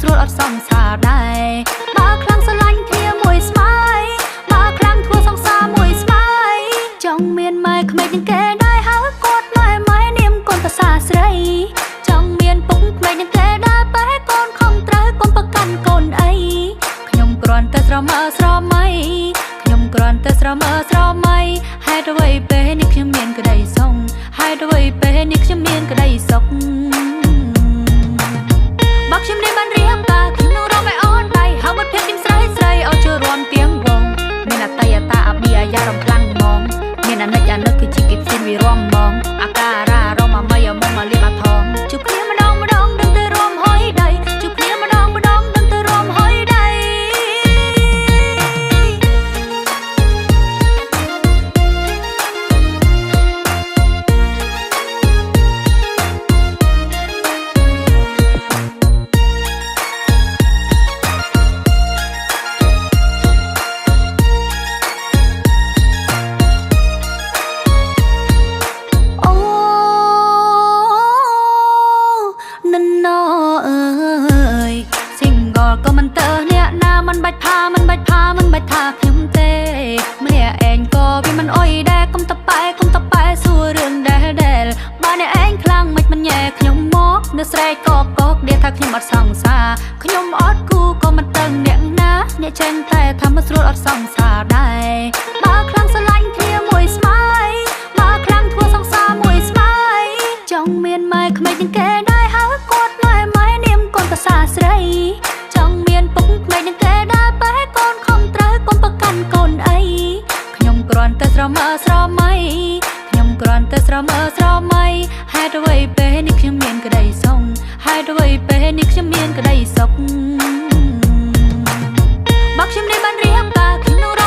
ស្រួលអត់សង្សារដែរបើខ្លាំងស្រឡាញ់គ្នាមួយស្មៃបើខ្លាំងធ្វើសង្សារមួយស្មៃចង់មានម៉ែក្មេងនឹងគេដែរហើយគាត់ម៉ែនាមកូនប្រសាស្រីចង់មានពុកក្មេងនឹងគេដែរបែរកូនខំត្រូវកុំប្រកាន់កូនអីខ្ញុំគ្រាន់តែស្រមើស្រមៃខ្ញុំគ្រាន់តែស្រមើស្រមៃហេតុអ្វីពេលនេះខ្ញុំមានក្តីសង្ឃហេតុអ្វីពេលនេះខ្ញុំមានក្តីសុខបើខ្ញុំនេះបានរៀបការខ្ញុំនឹងរំឲ្យអូនដៃហើយបាត់ភាពខ្ញុំស្រីឲ្យចូលរួមទៀងវងមានអតីតអាប៊ីអាយ៉ារំខ្លាំងហ្មងមានអនិច្ចគឺជាគិតស៊ីនវិរំហ្មងអាការៈរមអមយមកមកលៀបអាថងជួបគ្នាម្ដងដឹងទៅរួមហុយដៃជួបគ្នាម្ដងដឹងទៅរួមហុយដៃក៏មិនតើអ្នកណាមិនបាច់ថាខ្ញុំទេម្នាក់ឯងក៏វាមិនអុយដែរកុំតប៉ែសួររឿងដែលបើអ្នកឯងខ្លាំងមិនញ៉ែខ្ញុំមកនៅស្រែកកដៀថាខ្ញុំអត់សង្សារខ្ញុំអត់គូក៏មិនតឹងអ្នកណាអ្នកចេញតែថាមិនស្រួលអត់សង្សារដែរបើខ្លាំងស្រឡាញ់គ្នាមួយស្មៃបើខ្លាំងធ្វើសង្សារមួយស្មៃចង់មានម៉ែក្មេងនឹងគេដែរហើយគាត់ម៉ែនាមកូនប្រសាស្រីមានពុកក្មេងនឹងគេដែរបែរកូនខំត្រូវកុំប្រកាន់កូនអីខ្ញុំគ្រាន់តែស្រមើស្រមៃខ្ញុំគ្រាន់តែស្រមើស្រមៃហេតុអ្វីពេលនេះខ្ញុំមានក្តីសង្ឃហេតុអ្វីពេលនេះខ្ញុំមានក្តីសុខបើខ្ញុំនេះបានរៀបការខ្ញុំនឹង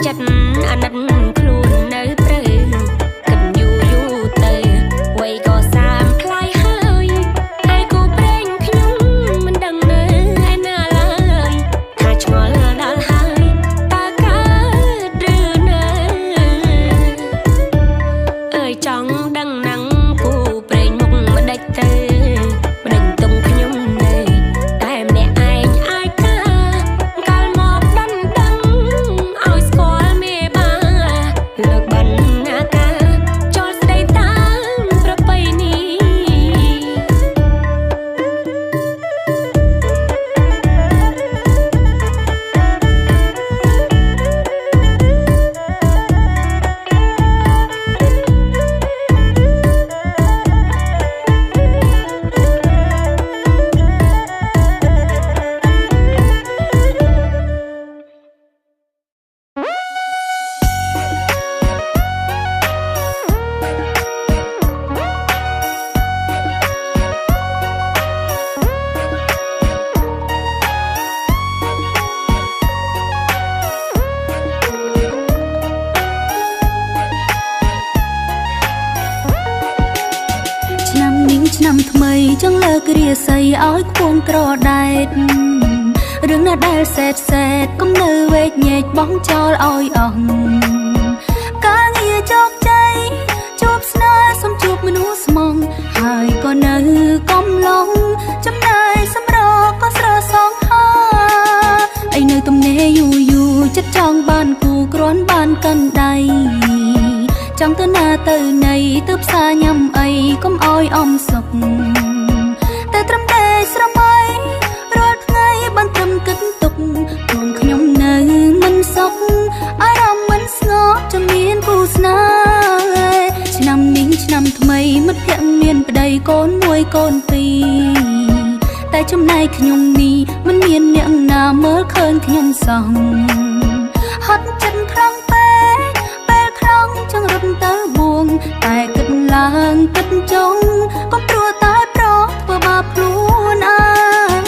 ចិត្តអាណិតខ្លួននៅព្រៃគិតយូរយូរទៅវ័យក៏សាមថ្លៃហើយឯគូប្រេងខ្ញុំមិនដឹងនៅឯណាឡើយថាឆ្ងល់ដល់ហើយតើកើតឬនៅអើយចង់ដឹងណាំងគូប្រេងមុខមិនដេចទៅមិនដឹងទុំខ្ញុំនៅតែម្នាក់ឯងអាចថាកាលមកដណ្ដឹងឲ្យស្គាល់មេបាលើកបណ្ណាការចូលស្ដីតាមប្រពៃណីឆ្នាំនេះឆ្នាំថ្មីចង់លើករាសីឲ្យខ្ពងក្រដែតរឿងណាដែលសែតកុំនៅវេកញែកបងចោលឲ្យអស់ការងារជោគជ័យជួបស្នេហ៍សំជួបមនុស្សស្មងហើយក៏នៅកំឡុងចំណាយសម្រក៏ស្រសងហាអីនៅទំនេរយូរចិត្តចង់បានគូគ្រាន់បានកាន់ដៃចង់ទៅណាទៅណីទៅផ្សារញ៉ាំអីកុំអោយអំសុកតែត្រឹមតែស្រមៃរាល់ថ្ងៃបានត្រឹមគិតទុកខ្លួនខ្ញុំនៅមិនសុខអារម្មណ៍មិនស្ងប់ចង់មានគូស្នេហ៍ឆ្នាំនេះឆ្នាំថ្មីមិត្តភក្តិមានប្តីកូនមួយកូនពីរតែចំណែកខ្ញុំនេះមិនមានអ្នកណាមើលឃើញខ្ញុំសោះហត់ចិត្តខ្លាំងពេកពេលខ្លាំងចង់រត់ទៅបួងតែគិតឡើងគិតចង់ក៏ព្រោះតែប្រធ្វើបាបខ្លួនឯង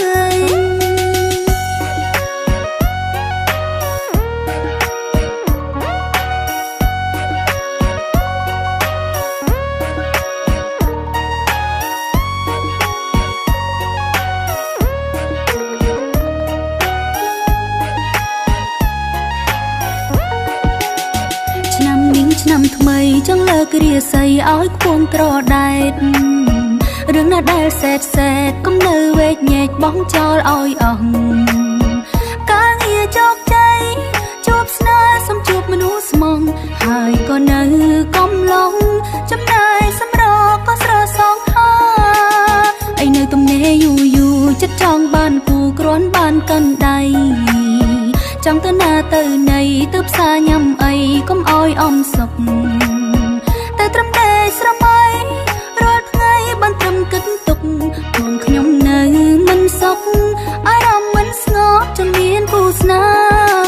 ឆ្នាំនេះឆ្នាំថ្មីចង់លើករាសីឲ្យខ្ពងក្រដែតរឿងណាដែលសែតកុំនៅវេកញែកបងចោលឲ្យអស់ការងារជោគជ័យជួបស្នេហ៍សំជួបមនុស្សស្មងហើយក៏នៅកំឡុងចំណាយសម្រក៏ស្រសងហាអីនៅទំនេរយូរចិត្តចង់បានគូគ្រាន់បានកាន់ដៃចង់ទៅណាទៅណីទៅផ្សារញ៉ាំអីកុំអោយអំសុកតែត្រឹមតែស្រមៃរាល់ថ្ងៃបានត្រឹមគិតទុកខ្លួនខ្ញុំនៅមិនសុខអារម្មណ៍មិនស្ងប់ចង់មានគូស្នេ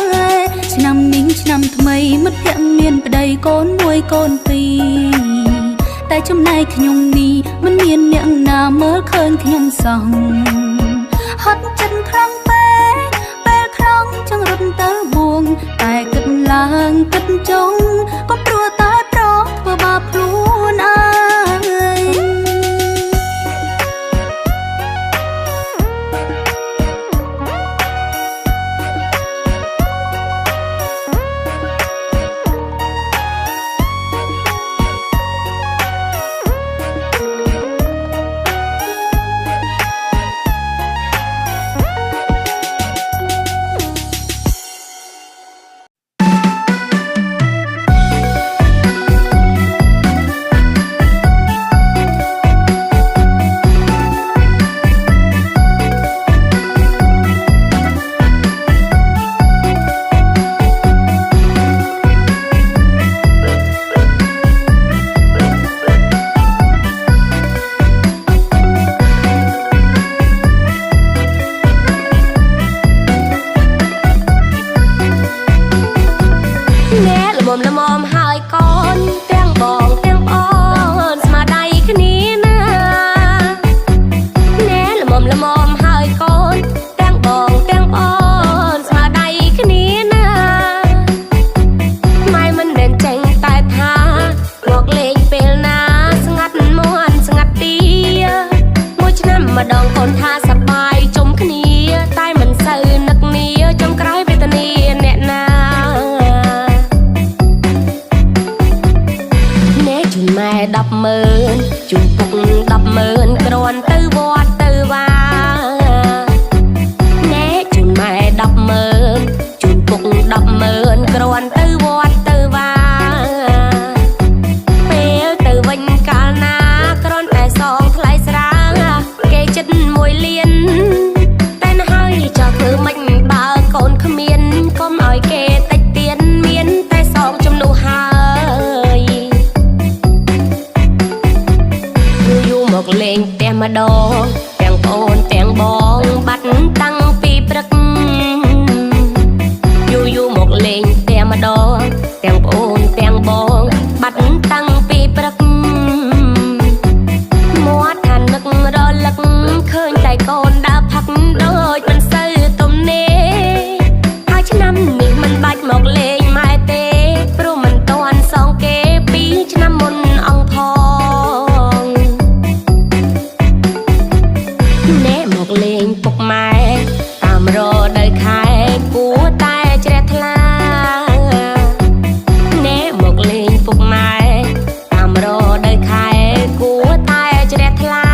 ហ៍ឆ្នាំនេះឆ្នាំថ្មីមិត្តភក្តិមានប្តីកូនមួយកូនពីរតែចំណែកខ្ញុំនេះមិនមានអ្នកណាមើលឃើញខ្ញុំសោះហត់ចិត្តខ្លាំងពេកពេលខ្លាំងចង់រត់ទៅបួងតែគិតឡើងគិតចង់ក៏ព្រោះតែប្រធ្វើបាបខ្លួនឯង អ ម្ដងទាំងប្អូនទាំងបងបាត់តាំងពីព្រឹកយូរយូរមកលេងផ្ទះម្ដងទាំងប្អូនទាំងបងបាត់តាំងពីព្រឹកមាត់ថានឹករលឹកឃើញតែកូនដើរផឹកដូចមិនសូវទំនេរហើយឆ្នាំនេះមិនបាច់មកលេងម៉ែទេព្រោះមិនទាន់សងគេពីឆ្នាំមុនអង្គផងណែមកលេងពុកម៉ែតាមរដូវខែគួរតែជ្រះថ្លាណែមកលេងពុកម៉ែតាមរដូវខែគួរតែជ្រះថ្លា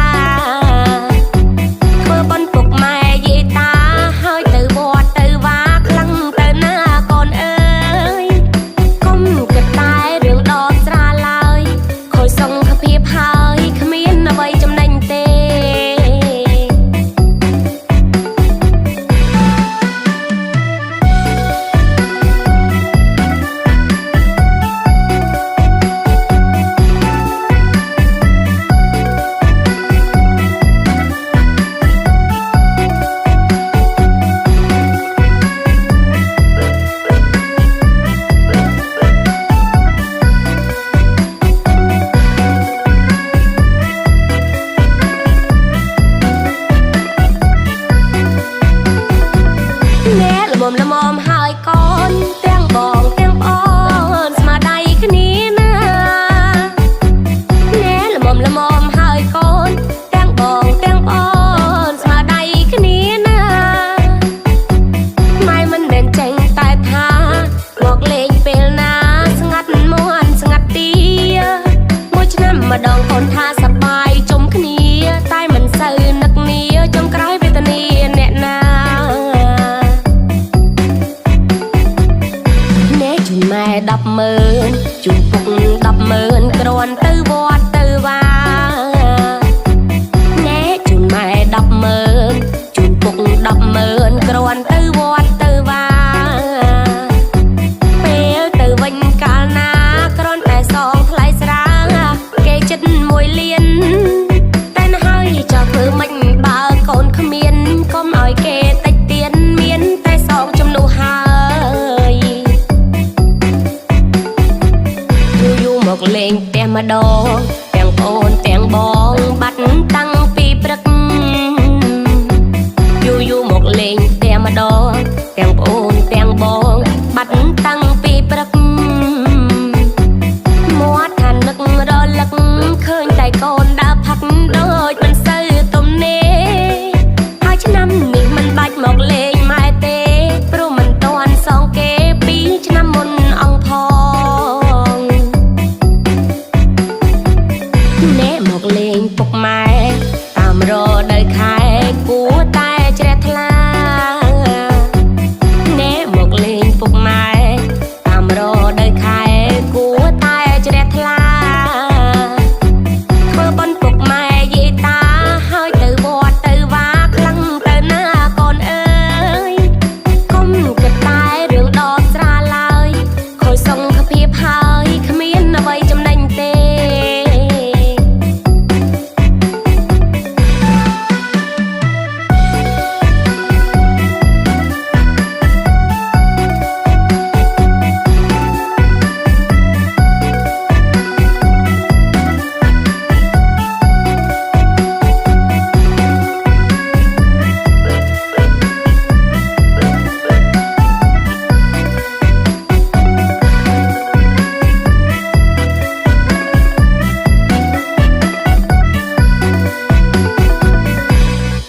ធ្វើបន់ពុកម៉ែយាយតាហើយទៅវត្តទៅវាខ្លាំងទៅណាកូនអើយកុំគិតតែរឿងដកស្រាឡើយខូចសង្ឃភាពហើយគ្មានអ្វីចំណេញទេល្មមហើយកូនទាំងបងទាំងប្អូនស្មាដៃគ្នាណាណែល្មមហើយកូនទាំងបងទាំងប្អូនស្មាដៃគ្នាណាម៉ែមិនមែនចេញតែថាមកលេងពេលណាស្ងាត់មួនស្ងាត់ទីមួយឆ្នាំម្ដងកូនថាសប្បាយជុំគ្នាតែមិនសូវនឹកនាចុងក្រោយវេទនាអ្នកណាម៉ែ100000ជូនពុក100000គ្រាន់ទៅវត្តទៅវាណែជូនម៉ែ100000ជូនពុក100000គ្រាន់ទៅវត្តទៅវាពេលទៅវិញកាលណាគ្រាន់តែសងថ្លៃស្រាគេចិត្ត1លានតែណហើយចោះធ្វើមិនបើកូនគ្មានកុំឲ្យគេតិចទៀនមានតែសងជំនួសហើយមកលេងផ្ទះម្ដង